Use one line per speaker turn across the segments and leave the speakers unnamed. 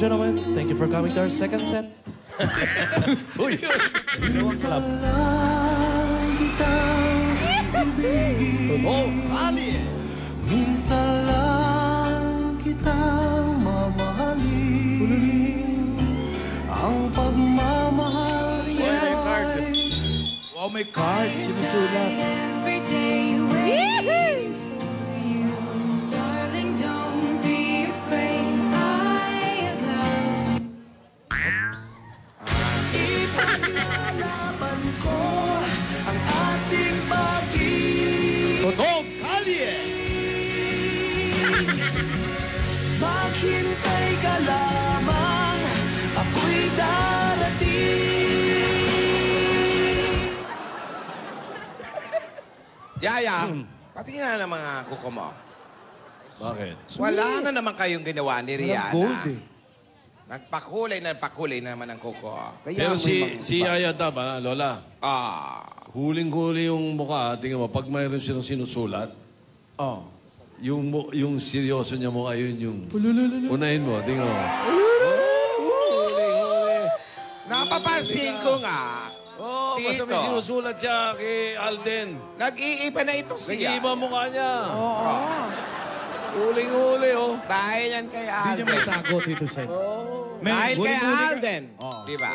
gentlemen, thank you for coming to our second set.
Uy!
Minsan lang kitang ibigin. Minsan lang kitang mamahalin. Ang pagmamahal ay...
Wow, may card. Sinusulat.
Every day waiting for you, darling. Don't be afraid. I love to.
Ipaglalaban ko ang ating pag-ibig.
Totoo, kalye!
Maghintay ka lamang, ako'y darating.
Yaya, patingin na ng mga kuko mo.
Bakit?
Wala na naman kayong ginawa ni Rihanna.
gold eh.
Nagpakulay na naman ang kuko.
Pero si Yaya Dab, Lola, huling-huli yung mukha, tingnan mo, pag mayroon silang sinusulat, yung seryoso niya mukha, yun yung... Unahin mo, tingnan mo.
Napapansin ko nga,
Oh, basta may sinusulat siya kay Alden.
nag-iiba na ito siya.
Nag-iiba mukha niya. Huling-huli, oh.
Dahil yan kay Alden.
Hindi niya matago, Tito Sen.
Dahil kay Alden. Diba?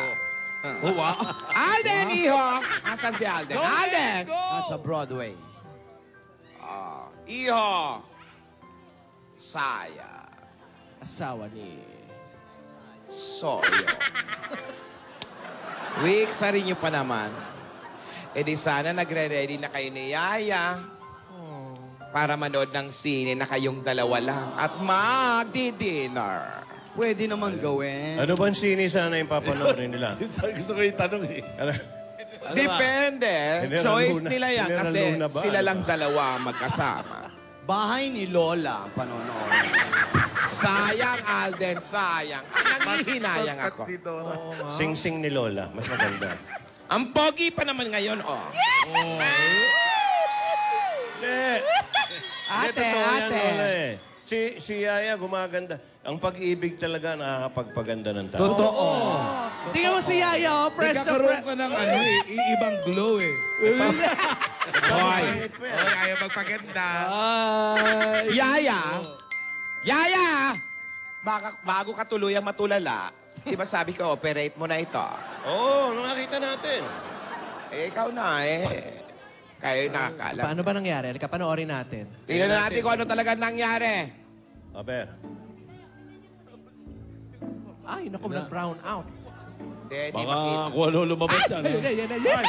Oh, wow.
Alden, iho! Asan si Alden? Alden!
Sa Broadway.
Iho! Saya.
Asawa ni...
Soyo. Week, sa rin nyo pa naman. E di sana nagre-ready na kayo ni Yaya. Para manood ng sine na kayong dalawa lang. At magdi-dinner.
Pwede naman gawin.
Ano bang sini sana yung papanoorin nila?
Gusto ko yung tanong, eh.
Depende.
General
Choice
Luna.
nila yan
General
kasi
Luna ba?
sila
Ano
lang
ba?
dalawa magkasama.
Bahay ni Lola ang panonood.
Sayang, Alden, sayang. Nangihinayang ako.
Sing-sing ni Lola. Mas maganda.
Ang pogi pa naman ngayon, oh.
Ate,
Lola, eh. Si Yaya gumaganda. Ang pag-ibig talaga nakakapagpaganda ng tao.
Totoo.
Tingnan mo si Yaya, oh. Press the
Nagkakaroon ka ng ano eh, ibang glow eh.
Hoy.
Ayaw magpaganda.
Yaya! Yaya! Bago ka tuluyang matulala, di ba sabi ko, operate mo na ito?
Oo, nakita natin.
Eh, ikaw na eh. Kayo nakakaalam.
Paano ba nangyari? Halika, panoorin natin.
Tingnan na natin kung ano talaga nangyari.
Aber.
Ay, naku, nag-brown out.
Hindi, di
Baka
makita.
kung ano lumabas yan,
Ayun na,
ha?
yun na, yun.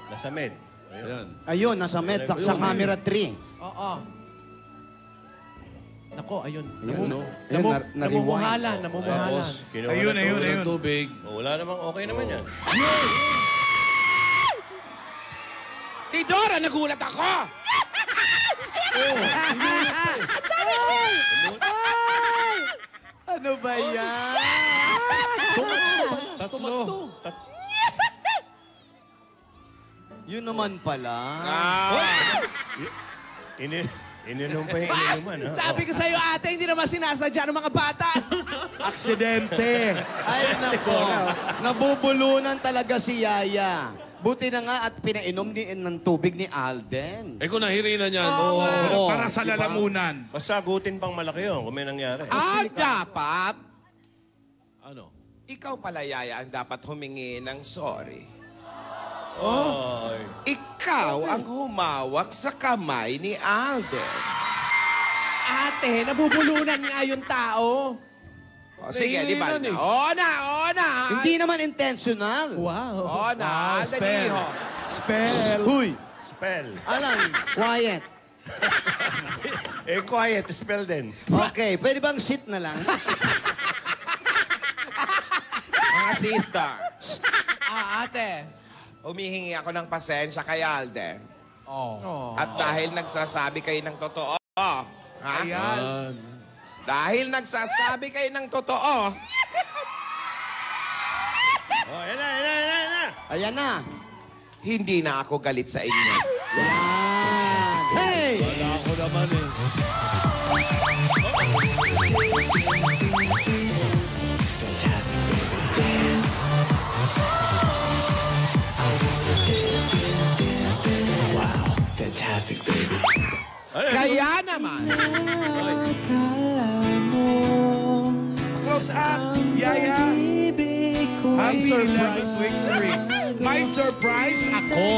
Nasa med.
Ayan.
Ayun, nasa med, sa camera 3.
Oo. Nako, ayun.
Ayun, no?
Namumuhalan, namumuhalan.
Tapos, kinuha
Ayun,
na
ayun,
ng
ayun.
tubig.
Oh, wala namang okay naman yan.
Tidora, nagulat ako!
Ano ba yan?
Tatlo.
Yun naman pala.
Ininom pa yung ininuman, ha?
Sabi ko sa'yo, ate, hindi naman sinasadya ng mga bata.
Aksidente.
Ay, nako. Nabubulunan talaga si Yaya. Buti na nga at pinainom ng tubig ni Alden.
Eh kung nahirinan yan,
Oo.
Para sa lalamunan.
Basta gutin pang malaki yun kung may nangyari.
Dapat,
ano?
ikaw pala, Yaya, ang dapat humingi ng sorry.
Ay.
Ikaw ang humawak sa kamay ni Alden.
Ate, nabubulunan nga yung tao.
O, sige, di ba?
Nahihinan eh.
O na!
Hindi naman intentional.
Wow.
O na, dali ho.
Spell.
Huy!
Spell.
Alan, quiet.
Quiet. Spell din.
Okay, pwede bang sit na lang?
Mga sister,
Ate.
humihingi ako ng pasensya kay Alden.
Oh.
At dahil nagsasabi kayo ng totoo, ha?
Ayan.
Dahil nagsasabi kayo ng totoo,
Oh, yan na.
Ayan na.
hindi na ako galit sa inyo.
Hey!
Wala ako naman, eh.
Kaya naman.
Close up, Yaya. Happy
surprise.
11th week streak. May surprise ako.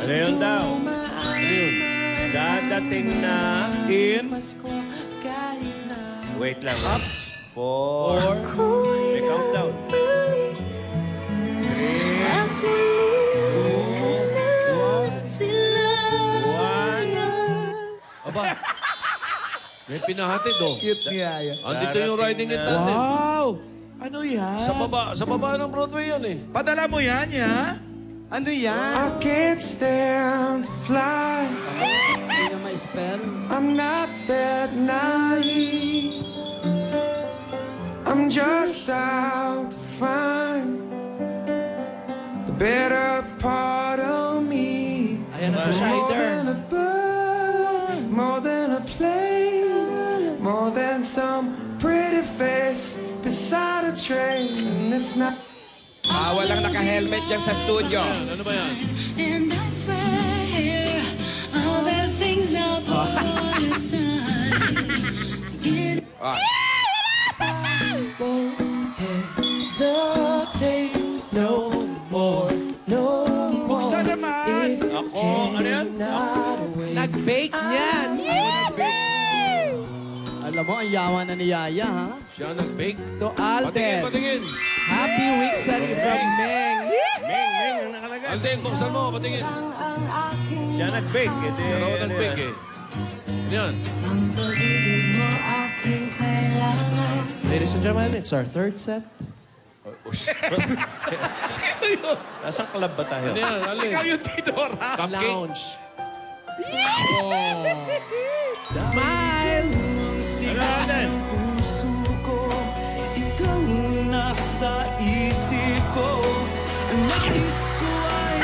Ano yun daw?
Ano yun?
Dadating na...
In
Wait lang. Up. 4. May countdown. 1.
Aba. May pinahatid, oh.
cute ni Yaya.
Andito yung riding in tandem.
Wow! Ano yan?
Sa baba ng Broadway yan, eh.
Padala mo yan, ya?
Ano yan?
I can't stand to fly.
Hindi na ma-spell.
I'm not that naive. I'm just out to find the better part of me.
Ayan na si
More
Shider.
than a bird, more than a plane, more than some pretty face beside a train. And it's not.
Walang naka-helmet dyan sa studio.
Ano ba yan?
And I swear, all the things I'll put aside.
Ah.
Hesitate no more, no more.
Buksan naman.
Ako, ano yan?
Nag-bake niyan.
Alam mo, ang yaman na ni Yaya, ha?
Siya nag-bake.
To
Patingin,
Alden.
patingin.
Happy weeksary from Meng.
Meng, ang nakalagay.
Alden, buksan mo, patingin.
Siya nag-bake.
Siya raw nag-bake, eh. Ano yan?
Ladies and gentlemen, it's our third set.
Nasa club ba tayo?
Ano yan, Alden?
Ikaw yung Tidora.
Cupcake?
Lounge. Smile!
Ano natin?
Puso ko, ikaw nasa isip ko. Ang nais ko ay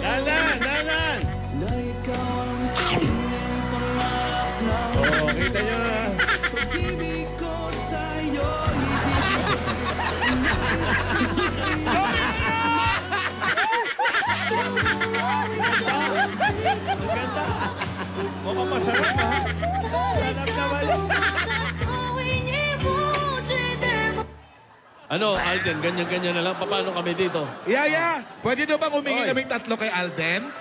Danan!
na ikaw ang tanging pangarap ng
Kita nyo na.
pag-ibig ko sa'yo.
Mukhang masarap, ha?
Ano, Alden, ganyan-ganyan na lang. Paano kami dito?
Yaya, pwede daw bang humingi
Oy.
kaming tatlo kay Alden?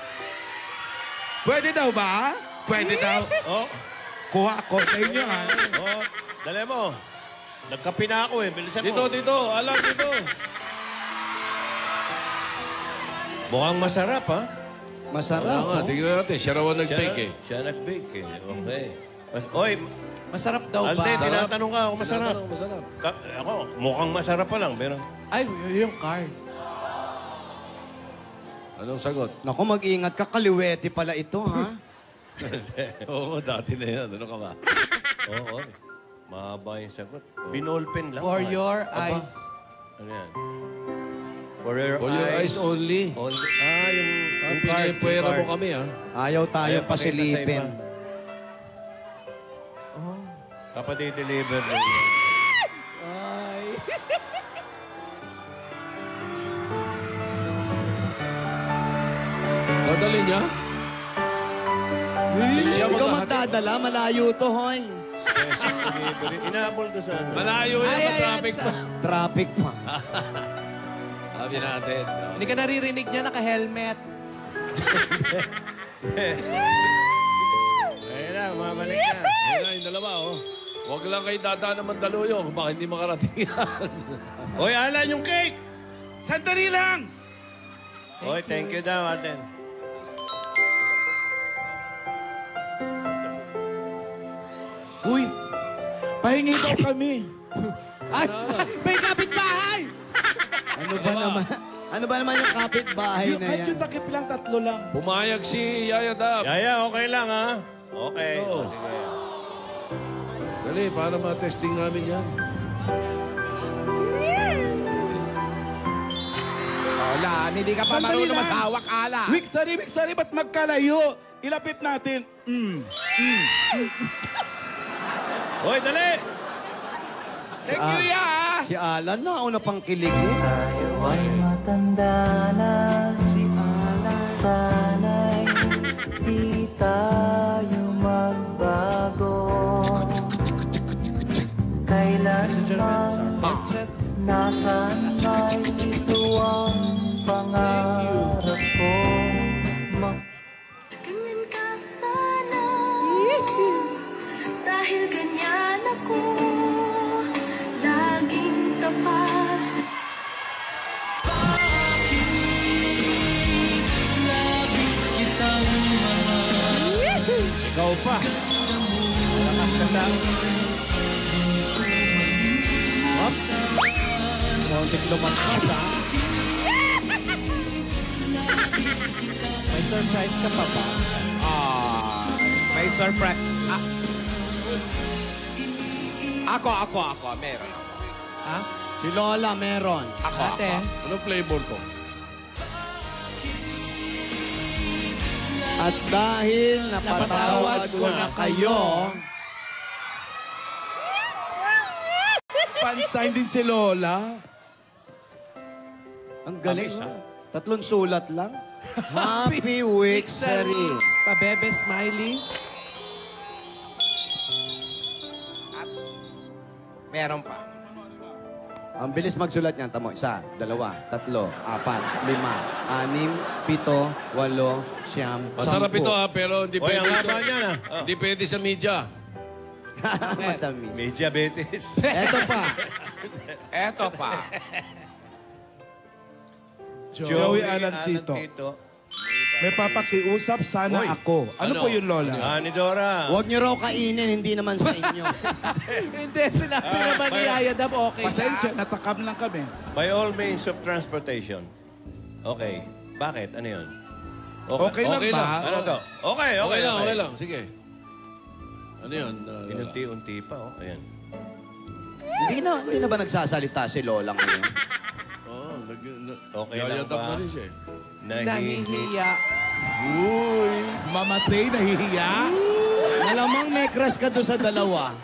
Pwede daw ba? Pwede daw.
Oh,
Kuha ako sa inyo, ha?
oh. Dali mo. Nagkape na ako, eh. Bilisan
Dito,
mo.
dito. Alam, dito.
Mukhang masarap, ha?
Wala
Masarap,
nga,
oh.
tingnan natin. Siya raw ang nag-bake, eh.
Siya nag-bake, eh. Okay. Oy,
Masarap daw ba?
Alden, tinatanong ka kung masarap.
Tinatanong, masarap.
Ako, mukhang masarap pa lang, pero...
Ay, yung card.
Anong sagot?
Naku, mag-ingat ka. Kaliwete pala ito, ha?
Oo, dati na yan. Ano ka ba?
Oo, mahaba yung sagot. Binolpen lang.
For your eyes.
Ano yan? For your,
For your eyes only.
Only. Ah, yung card.
Pinipwera
yung
mo
card.
kami, ha?
Ayaw tayong
Ayaw, pakita sa
pasilipin.
iba. Kapadi-deliver mo.
Dadali niya? Siya
Ikaw
maghahatid.
magdadala, malayo to, hoy.
Special delivery. Inaabol ko sa ano.
Malayo yan,
Ay, ay,
traffic
ay,
pa.
Traffic pa.
Sabi natin.
Hindi ka naririnig niya, naka-helmet.
Ayun na, mamalik na.
Yan na, yung dalawa, oh. Huwag lang kayo dadaan ng Mandaluyong. Baka hindi makarating yan.
Hoy, Alan, yung cake!
Sandali lang!
Hoy, thank you daw, Aten.
Uy, pahingi daw kami.
Ay, may kapitbahay!
Ano ba naman? Ano ba naman yung kapitbahay
Yung,
na
kahit
yan?
yung takip lang, tatlo lang.
Pumayag si Yaya Dab.
Yaya, okay lang, ha? Okay.
Oo.
Sige.
Dali, para ma-testing namin yan.
Lola, hindi ka pa
Sandali
marunong
lang.
maghawak ala.
Wixari, ba't magkalayo? Ilapit natin.
Hoy, dali!
Thank you, ya!
Si Alan na, una pang kiligin.
Tayo ay matanda na.
Si Alan.
Sana'y di tayo magbago. Kailan
Ladies and gentlemen, it's our fourth set.
nasaan may ito ang pangarap ko.
Ganyan ka sana. Dahil ganyan ako. Laging tapat.
Ikaw pa. Lakas ka sa...
Hop. Muntik lumaskas, ha?
May surprise ka pa ba?
May surprise. Ako. Meron ako.
Ha?
Si Lola meron.
Ako.
Ate,
Anong flavor to?
At dahil napatawad ko na kayo,
Pansign din si Lola.
ang galing, no? 3 sulat lang. Happy Wixery.
Pabebe Smiley.
Meron pa.
Ang bilis magsulat niyan. Tamo, 1, 2, 3, 4, 5, 6, 7, 8, 9, 10.
Masarap ito pero hindi
Hoy,
pwede
ang
ito.
haba niyan ah.
Hindi pwede sa media.
Matamis.
May diabetes.
Eto pa.
Eto pa.
Joey Alan Tito. May papakiusap sana
Hoy.
ako. Ano po yun, Lola?
Ah, ni Dora.
Huwag niyo raw kainin, hindi naman sa inyo.
Hindi, sinabi naman ni Yaya Dab, okay
Pasensya, natakam lang kami.
By all means of transportation. Okay. Bakit? Ano yun?
Okay lang
Okay
ba?
lang.
Ano to? Okay.
Okay lang. Sige. Ano yun?
Inunti-unti pa, oh. Ayan.
Hindi na ba nagsasalita si Lola ngayon?
Oo,
Okay lang
yayadap
ba?
na rin siya eh.
Nahihiya.
Uy, Mama Trey, nahihiya?
Malamang may crush ka doon sa dalawa.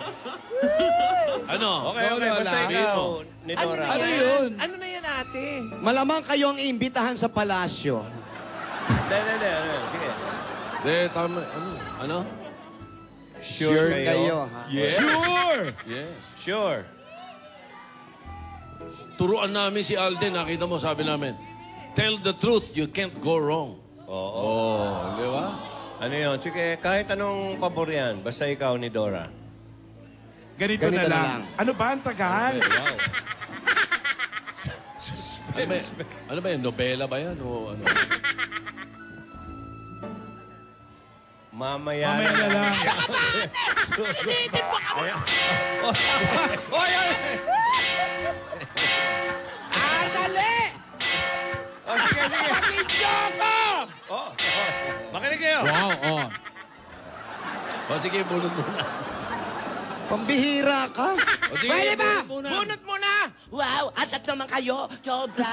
Ano?
Okay. Basta ikaw, ni Dora.
Ano yun?
Ano na yan, ate?
Malamang kayo ang iimbitahan sa palasyo.
Hindi. Ano yun? Sige.
De, tama. Ano?
Sure kayo?
ha?
Sure!
Yes.
Sure.
Turuan namin si Alden. Nakita mo, sabi namin, tell the truth, you can't go wrong.
Oo.
Oh, di ba?
Ano yun? Sige, kahit anong pabor yan, basta ikaw ni Dora.
Ganito na lang. Ano ba ang tagal?
Wow.
Ano ba yan? Nobela ba yan? O ano?
Mamaya
Mamaya na lang.
Dali!
Oh, sige. Makinig kayo.
Wow, oh.
O sige, bunot muna.
Pambihira ka.
O sige, bunot muna.
Bunot mo na! Wow, atat naman kayo. Sobra.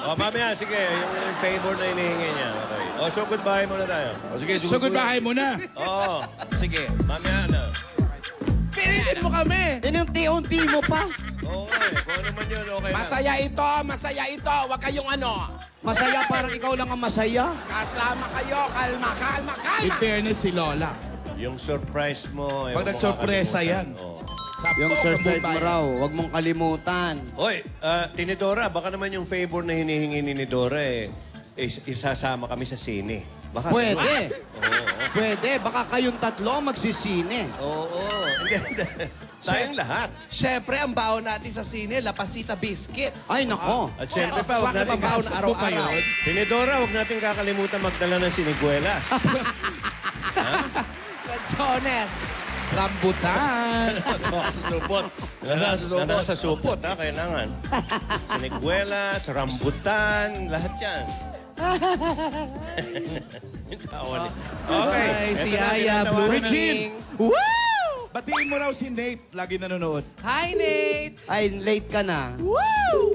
Oh, mamaya, sige. Yung favor na hinihingi niya. Okay. Oh, so goodbye muna tayo.
O sige,
So, goodbye mo na.
Oo. Sige. Mamaya na.
Pilitin mo kami!
Inunti-unti mo pa.
Oo, kung ano man yun, okay lang.
Masaya ito. Huwag kayong ano.
Masaya, parang ikaw lang ang masaya.
Kasama kayo. Kalma.
In fairness si Lola.
Yung surprise mo.
Pag nagsorpresa yan.
Oh.
Yung surprise mo raw, huwag mong kalimutan.
Hoy, Tinidora, baka naman yung favor na hinihingi ni Dora isasama kami sa sine. Baka
Pwede.
Oo.
Pwede. Baka kayong tatlo magsisine.
Oo. Hindi. Tayong lahat.
Siyempre, ang baon natin sa sine, Lapasita Biscuits.
Ay, nako.
At syempre pa, huwag
Swak na
natin
pambaon na araw-araw.
Tinidora, huwag natin kakalimutan magdala ng siniguelas.
Canciones.
Rambutan.
Supot.
Nasa supot, ha? Kailangan. Siniguelas, rambutan, lahat yan. Tawa niya. Okay.
Ay, si
eto na,
Yaya,
tinatawanan
Blue
na-
Regine.
Woo!
Batiin mo raw si Nate. Lagi nanonood.
Hi, Nate!
Ay, late ka na.
Woo!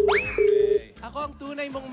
Okay.
Ako ang tunay mong